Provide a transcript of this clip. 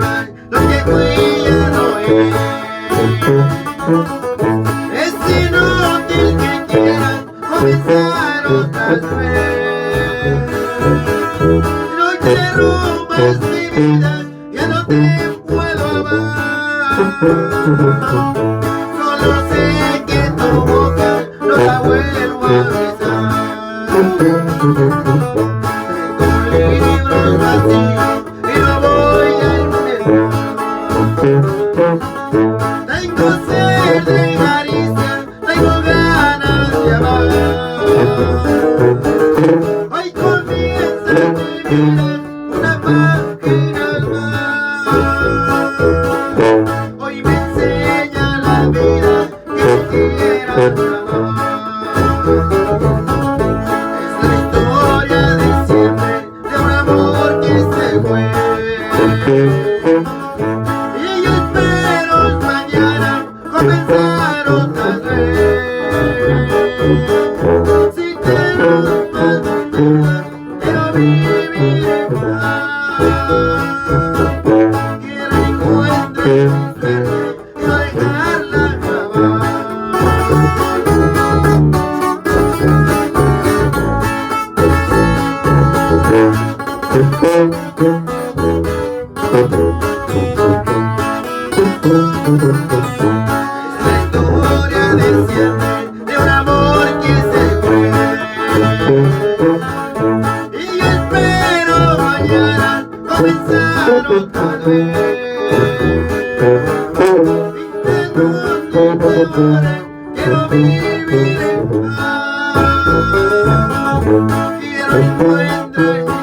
vuelvan los que fui ya no es. Es inútil que quieran comenzar otra vez. No quiero más mi vida, ya no te puedo amar. Solo sé que tu boca no la vuelvo a besar. Tengo un libro vacío y no voy a empezar. Tengo sed de caricia, tengo ganas de amar. Hoy comienza mi vida una página más. Hoy me enseña la vida que te quiera amar. Es la historia de siempre de un amor que se fue. Y yo espero mañana comenzar otra vez. Si tenemos más vida, quiero vivir en paz. Quiero encontrar mi suerte y no dejarla acabar. Es la historia de siempre de un amor que se fue. Y yo espero mañana comenzar otra vez. Y tengo temores, quiero vivir en paz. Quiero encontrar